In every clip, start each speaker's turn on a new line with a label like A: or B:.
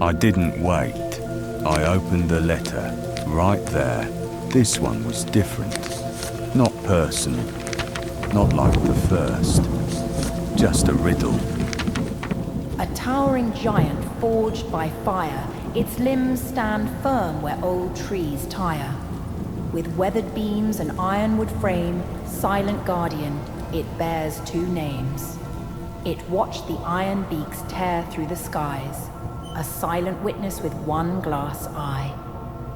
A: I didn't wait. I opened the letter. Right there. This one was different. Not personal. Not like the first. Just a riddle.
B: A towering giant forged by fire, its limbs stand firm where old trees tire. With weathered beams and ironwood frame, silent guardian, it bears two names. It watched the iron beaks tear through the skies, a silent witness with one glass eye.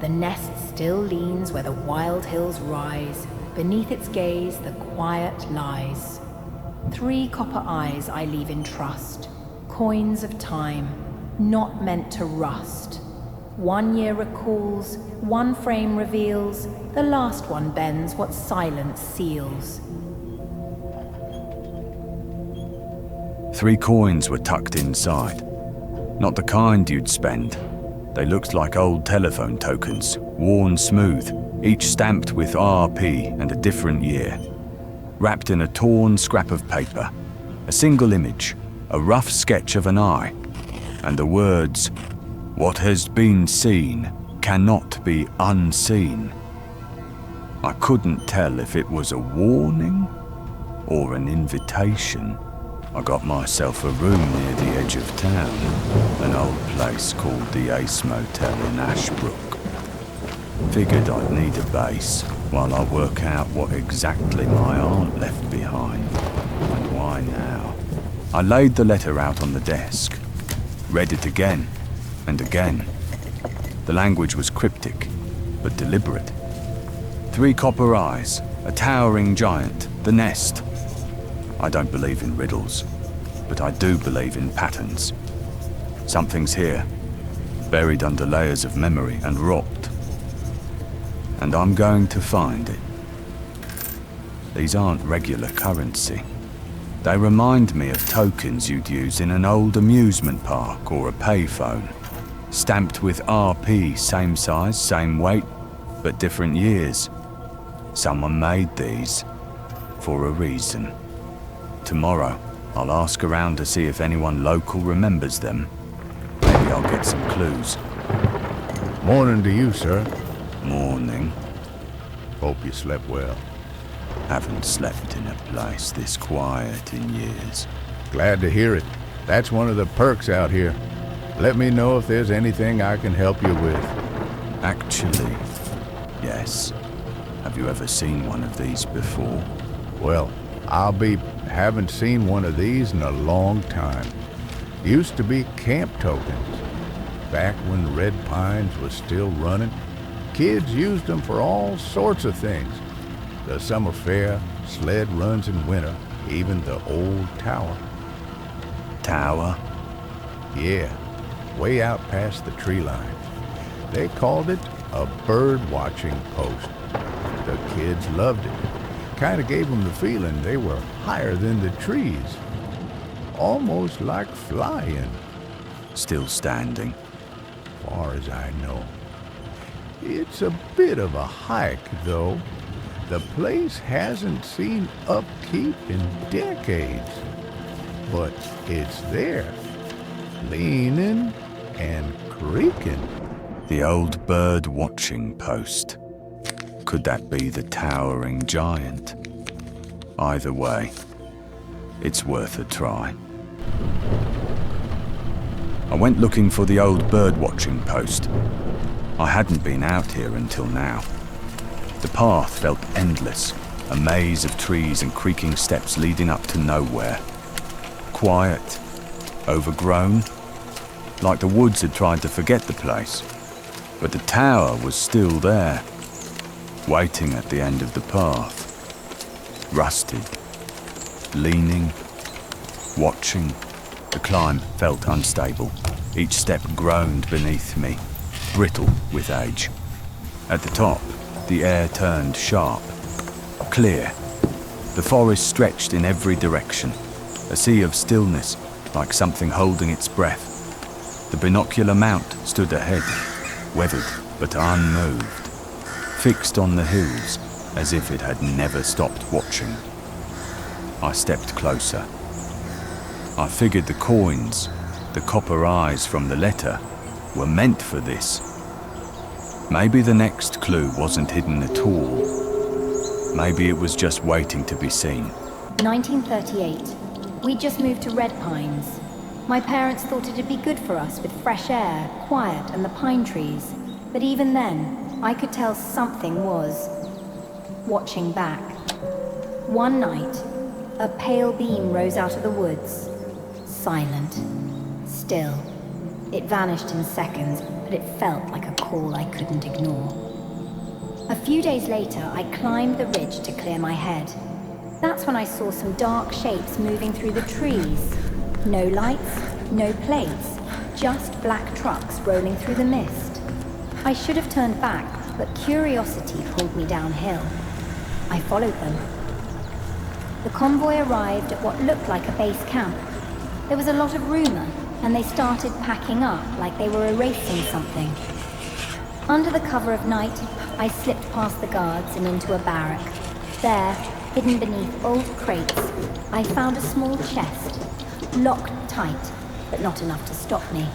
B: The nest still leans where the wild hills rise, beneath its gaze the quiet lies. 3 copper eyes I leave in trust, coins of time, not meant to rust. 1 year recalls, 1 frame reveals, the last one bends what silence seals.
A: 3 coins were tucked inside. Not the kind you'd spend. They looked like old telephone tokens, worn smooth, each stamped with RP and a different year. Wrapped in a torn scrap of paper, a single image, a rough sketch of an eye, and the words, "What has been seen cannot be unseen." I couldn't tell if it was a warning or an invitation. I got myself a room near the edge of town, an old place called the Ace Motel in Ashbrook. Figured I'd need a base while I work out what exactly my aunt left behind, and why now. I laid the letter out on the desk, read it again and again. The language was cryptic, but deliberate. 3 copper eyes, a towering giant, the nest. I don't believe in riddles, but I do believe in patterns. Something's here, buried under layers of memory and rot. And I'm going to find it. These aren't regular currency. They remind me of tokens you'd use in an old amusement park or a payphone. Stamped with RP, same size, same weight, but different years. Someone made these for a reason. Tomorrow, I'll ask around to see if anyone local remembers them. Maybe I'll get some clues.
C: Morning to you, sir.
A: Morning.
C: Hope you slept well.
A: Haven't slept in a place this quiet in years.
C: Glad to hear it. That's one of the perks out here. Let me know if there's anything I can help you with.
A: Actually, yes. Have you ever seen one of these before?
C: Well, haven't seen one of these in a long time. Used to be camp tokens. Back when Red Pines was still running, kids used them for all sorts of things. The summer fair, sled runs in winter, even the old tower.
A: Tower?
C: Yeah, way out past the tree line. They called it a bird watching post. The kids loved it. Kinda gave them the feeling they were higher than the trees. Almost like flying.
A: Still standing.
C: Far as I know. It's a bit of a hike, though. The place hasn't seen upkeep in decades. But it's there, leaning and creaking.
A: The old bird watching post. Could that be the towering giant? Either way, it's worth a try. I went looking for the old bird watching post. I hadn't been out here until now. The path felt endless, a maze of trees and creaking steps leading up to nowhere. Quiet, overgrown, like the woods had tried to forget the place. But the tower was still there, waiting at the end of the path. Rusted, leaning, watching. The climb felt unstable. Each step groaned beneath me, brittle with age. At the top, the air turned sharp, clear. The forest stretched in every direction, a sea of stillness, like something holding its breath. The binocular mount stood ahead, weathered but unmoved, fixed on the hills as if it had never stopped watching. I stepped closer. I figured the coins, the copper eyes from the letter, were meant for this. Maybe the next clue wasn't hidden at all. Maybe it was just waiting to be seen.
B: 1938. We just moved to Red Pines. My parents thought it'd be good for us with fresh air, quiet, and the pine trees. But even then, I could tell something was watching back. One night, a pale beam rose out of the woods. Silent. Still. It vanished in seconds, but it felt like a call I couldn't ignore. A few days later, I climbed the ridge to clear my head. That's when I saw some dark shapes moving through the trees. No lights, no plates, just black trucks rolling through the mist. I should have turned back, but curiosity pulled me downhill. I followed them. The convoy arrived at what looked like a base camp. There was a lot of rumor, and they started packing up like they were erasing something. Under the cover of night, I slipped past the guards and into a barrack. There, hidden beneath old crates, I found a small chest, locked tight, but not enough to stop me.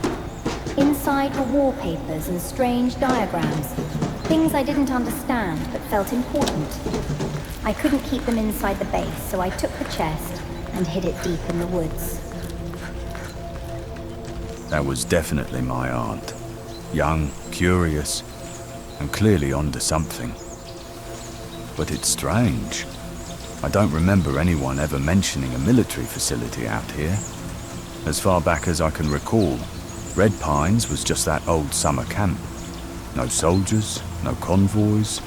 B: Inside were wallpapers and strange diagrams, things I didn't understand but felt important. I couldn't keep them inside the base, so I took the chest and hid it deep in the woods.
A: That was definitely my aunt. Young, curious, and clearly onto something. But it's strange. I don't remember anyone ever mentioning a military facility out here. As far back as I can recall, Red Pines was just that old summer camp. No soldiers, no convoys.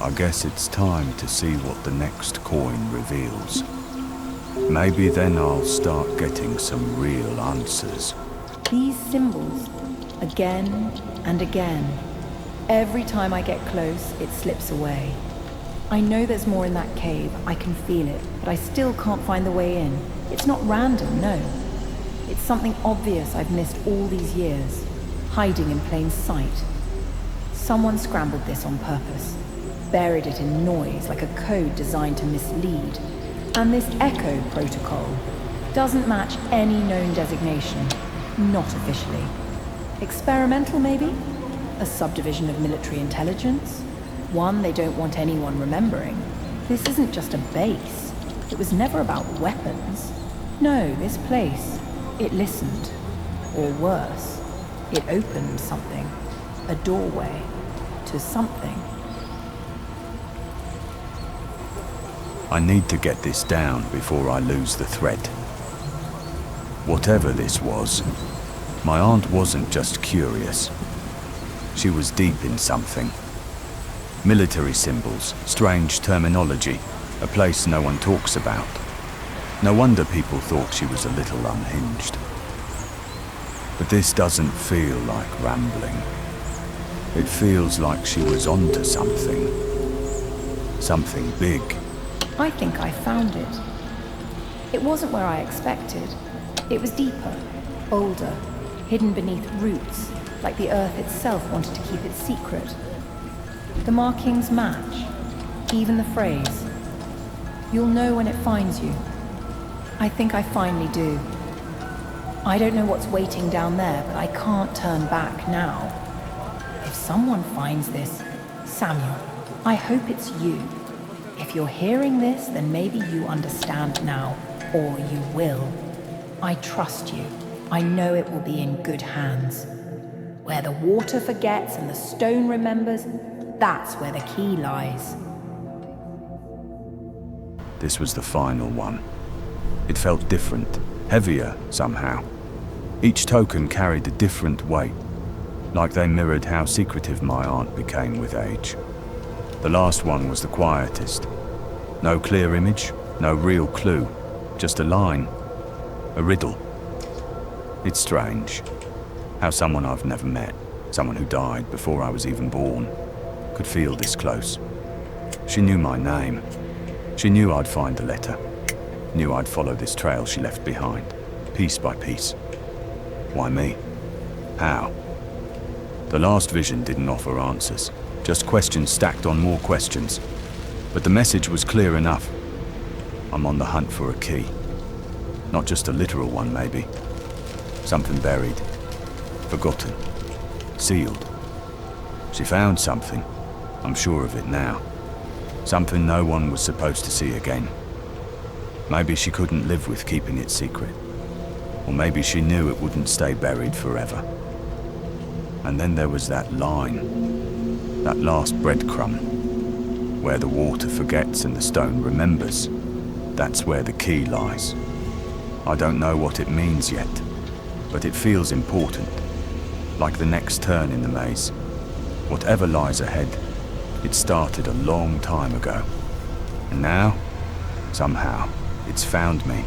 A: I guess it's time to see what the next coin reveals. Maybe then I'll start getting some real answers.
B: These symbols, again and again. Every time I get close, it slips away. I know there's more in that cave, I can feel it, but I still can't find the way in. It's not random, no. It's something obvious I've missed all these years, hiding in plain sight. Someone scrambled this on purpose, buried it in noise like a code designed to mislead. And this Echo protocol doesn't match any known designation, not officially. Experimental, maybe? A subdivision of military intelligence? One they don't want anyone remembering. This isn't just a base. It was never about weapons. No, this place, it listened. Or worse, it opened something. A doorway to something.
A: I need to get this down before I lose the thread. Whatever this was, my aunt wasn't just curious. She was deep in something. Military symbols, strange terminology, a place no one talks about. No wonder people thought she was a little unhinged. But this doesn't feel like rambling. It feels like she was onto something. Something big.
B: I think I found it. It wasn't where I expected. It was deeper, older, hidden beneath roots, like the earth itself wanted to keep it secret. The markings match, even the phrase. You'll know when it finds you. I think I finally do. I don't know what's waiting down there, but I can't turn back now. If someone finds this, Samuel, I hope it's you. If you're hearing this, then maybe you understand now, or you will. I trust you. I know it will be in good hands. Where the water forgets and the stone remembers, that's where the key lies.
A: This was the final one. It felt different, heavier somehow. Each token carried a different weight, like they mirrored how secretive my aunt became with age. The last one was the quietest. No clear image, no real clue, just a line, a riddle. It's strange how someone I've never met, someone who died before I was even born, could feel this close. She knew my name. She knew I'd find the letter. Knew I'd follow this trail she left behind, piece by piece. Why me? How? The last vision didn't offer answers, just questions stacked on more questions. But the message was clear enough. I'm on the hunt for a key. Not just a literal one, maybe. Something buried, forgotten. sealed. She found something. I'm sure of it now. Something no one was supposed to see again. Maybe she couldn't live with keeping it secret. Or maybe she knew it wouldn't stay buried forever. And then there was that line, that last breadcrumb, where the water forgets and the stone remembers. That's where the key lies. I don't know what it means yet, but it feels important, like the next turn in the maze. Whatever lies ahead, it started a long time ago. And now, somehow, it's found me.